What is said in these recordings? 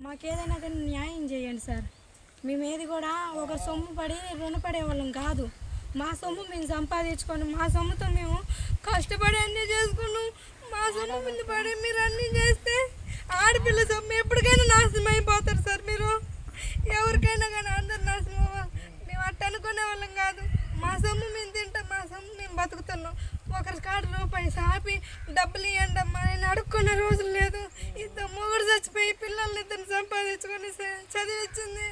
మాకేదైనా కానీ న్యాయం చేయండి సార్. మేమేది కూడా ఒక సొమ్ము పడి రుణపడే వాళ్ళం కాదు. మా సొమ్ము మేము సంపాదించుకొని మా సొమ్ముతో మేము కష్టపడి అన్నీ చేసుకున్నాం. మా సొమ్ము ముందు పడి మీరు అన్నీ చేస్తే ఆడపిల్ల సొమ్ము ఎప్పటికైనా నాశనం అయిపోతారు సార్. మీరు ఎవరికైనా కానీ అందరు నాశనం. మేము అట్ట అనుకునే వాళ్ళం కాదు. మా సొమ్ము మేము తింటాం, మా సొమ్ము మేము బతుకుతున్నాం. ఒకరి కాడ రూపాయి సాపి డబ్బులు ఇవ్వండి అమ్మా నేను అడుక్కునే రోజులు లేదు. ఇద్దరు మొగుడు చచ్చిపోయి పిల్లల్ని ఇద్దరు సంపాదించుకొని చదివించింది.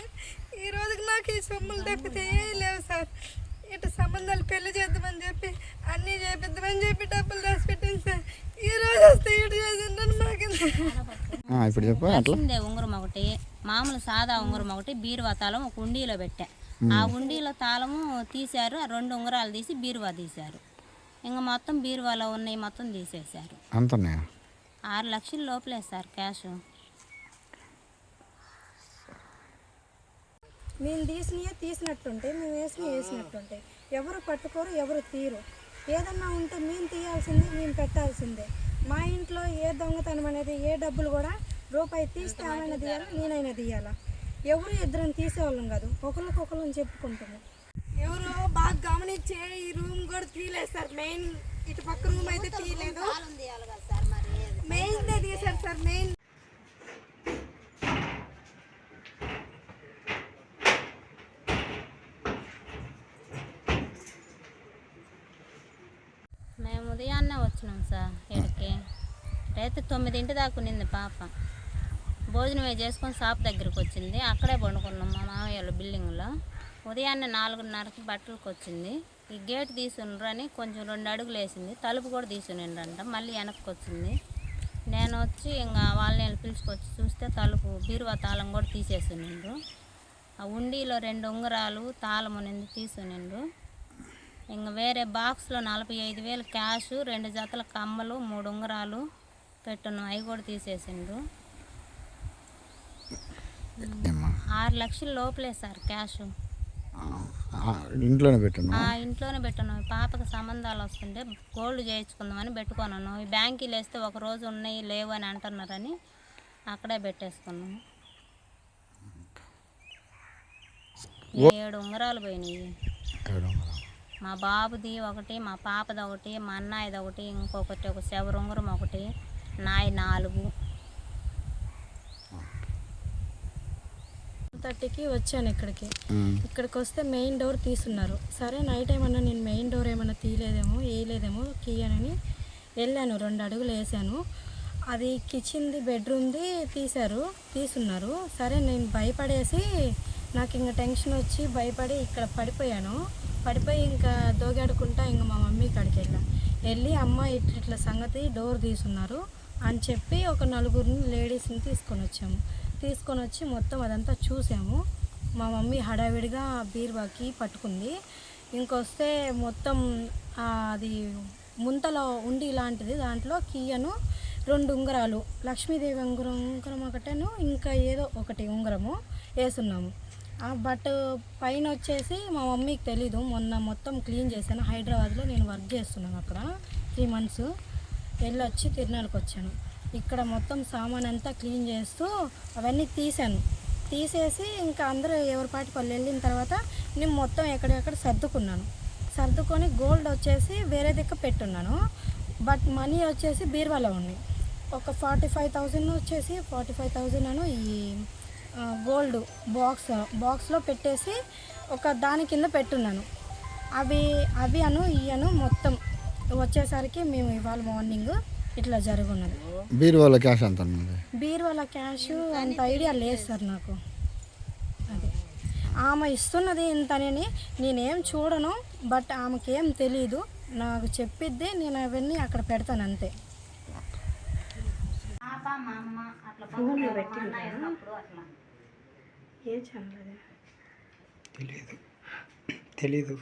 ఈ రోజుకి నాకు ఈ సొమ్ములు తప్పితే ఏం లేవు సార్. ఇటు సంబంధాలు పెళ్లి చేద్దామని చెప్పి అన్నీ చేపిద్దామని చెప్పి డబ్బులు దాచి పెట్టింది సార్. ఈ రోజు వస్తే ఇటు చేసిందని మాకు ఉంగరం ఒకటి మామూలు సాదా ఉంగరం ఒకటి బీరువా తాళం ఒక ఉండిలో పెట్టా. ఆ ఉండిలో తాళము తీశారు. ఆ 2 ఉంగరాలు తీసి బీరువా తీశారు. ఇంకా మొత్తం బీరువాలో ఉన్నాయి మొత్తం తీసేశారు. 6 లక్షల లోపలే సార్ క్యాష్. మేము తీసినట్టుంటే మేము వేసినట్టుంటే ఎవరు పట్టుకోరు, ఎవరు తీరు. ఏదన్నా ఉంటే మేము తీయాల్సిందే, మేము పెట్టాల్సిందే. మా ఇంట్లో ఏ దొంగతనం అనేది ఏ డబ్బులు కూడా రూపాయి తీస్తే ఆమెనా తీయాలా, నేనైనా తీయాలా. ఎవరు ఇద్దరం తీసేవాళ్ళం కాదు, ఒకరికొకరు చెప్పుకుంటాము. ఎవరో బాగా గమనించే ఈ రూమ్ కూడా తీయలేదు సార్. మెయిన్ ఇటు పక్క రూమ్ అయితే తీయలేదు, మెయిన్ తీశారు సార్. మెయిన్ మేము ఉదయాన్నే వచ్చినాం సార్. ఇక్కడికి రైతు 9 దాకా ఉన్నింది పాప. భోజనం చేసుకొని షాప్ దగ్గరికి వచ్చింది. అక్కడే పండుకున్నాం మా మామయ్య బిల్డింగ్లో. ఉదయాన్నే 4:30కి బట్టలకు వచ్చింది. ఈ గేట్ తీసుండ్రు అని కొంచెం 2 అడుగులు వేసింది. తలుపు కూడా తీసునిండంట. మళ్ళీ వెనక్కి వచ్చింది. నేను వచ్చి ఇంకా వాళ్ళని పిలుచుకొచ్చి చూస్తే తలుపు బీరువా తాళం కూడా తీసేసినిండ్రు. ఆ ఉండిలో 2 ఉంగరాలు తాళం ఉన్నింది తీసునిండ్రు. ఇంకా వేరే బాక్స్లో 45,000 క్యాష్, 2 జతల కమ్మలు, 3 ఉంగరాలు పెట్టున్నాం. అవి కూడా తీసేసిండ్రు. 6 లక్షల లోపలే సార్ క్యాష్. ఇంట్లోనే పెట్టాను. పాపకి సంబంధాలు వస్తుంటే గోల్డ్ చేయించుకుందామని పెట్టుకున్నాను. ఈ బ్యాంకులు వేస్తే ఒక రోజు ఉన్నాయి లేవు అని అంటున్నారని అక్కడే పెట్టేసుకున్నాము. 7 ఉంగరాలు పోయినాయి. మా బాబుది ఒకటి, మా పాపది ఒకటి, మా అన్నయ్యది ఒకటి, ఇంకొకటి ఒక చెవరు ఉంగరం ఒకటి, నాయి 4. 30కి వచ్చాను ఇక్కడికి వస్తే మెయిన్ డోర్ తీసున్నారు. సరే నైట్ ఏమన్నా నేను మెయిన్ డోర్ ఏమన్నా వేయలేదేమో కీ అని వెళ్ళాను. 2 అడుగులు వేసాను. అది కిచెన్ది బెడ్రూమ్ది తీసున్నారు. సరే నేను భయపడేసి నాకు ఇంకా టెన్షన్ వచ్చి భయపడి ఇక్కడ పడిపోయి ఇంకా దోగాడుకుంటా ఇంకా మా మమ్మీ కాడికి వెళ్ళి అమ్మ ఇట్లా సంగతి డోర్ తీసున్నారు అని చెప్పి ఒక 4 లేడీస్ని తీసుకొని వచ్చి మొత్తం అదంతా చూసాము. మా మమ్మీ హడావిడిగా బీరువాకి పట్టుకుంది. ఇంకొస్తే మొత్తం అది ముంతలో ఉండి లాంటిది, దాంట్లో కీయను 2 ఉంగరాలు, లక్ష్మీదేవి ఉంగరం ఒకటేను ఇంకా ఏదో ఒకటి ఉంగరము వేసున్నాము. బట్ పైన వచ్చేసి మా మమ్మీకి తెలీదు. మొన్న మొత్తం క్లీన్ చేశాను. హైదరాబాద్లో నేను వర్క్ చేస్తున్నాను. అక్కడ 3 మంత్స్ వెళ్ళొచ్చి తిరునాళ్ళకి వచ్చాను. ఇక్కడ మొత్తం సామాన్ అంతా క్లీన్ చేస్తూ అవన్నీ తీసేసి ఇంకా అందరూ ఎవరి పాటికి వాళ్ళు వెళ్ళిన తర్వాత నేను మొత్తం ఎక్కడెక్కడ సర్దుకొని గోల్డ్ వచ్చేసి వేరే దగ్గర పెట్టున్నాను. బట్ మనీ వచ్చేసి బీరువాలో ఉన్నాయి. ఒక 45,000 వచ్చేసి 45,000 అను ఈ గోల్డ్ బాక్స్లో పెట్టేసి ఒక దాని కింద పెట్టున్నాను. అవి అను మొత్తం వచ్చేసరికి మేము ఇవాళ మార్నింగ్ ఇట్లా జరుగున్నది. బీరువాల క్యాష్ అంత బీరువాల క్యాష్ అంత ఐడియా లేదు సార్ నాకు. అది ఆమె ఇస్తున్నది ఇంతనని నేనేం చూడను. బట్ ఆమెకి ఏం తెలీదు, నాకు చెప్పిద్ది. నేను అవన్నీ అక్కడ పెడతాను అంతే. ఫోన్లో పెట్టి ఏ ఛానల్ తెలీదు.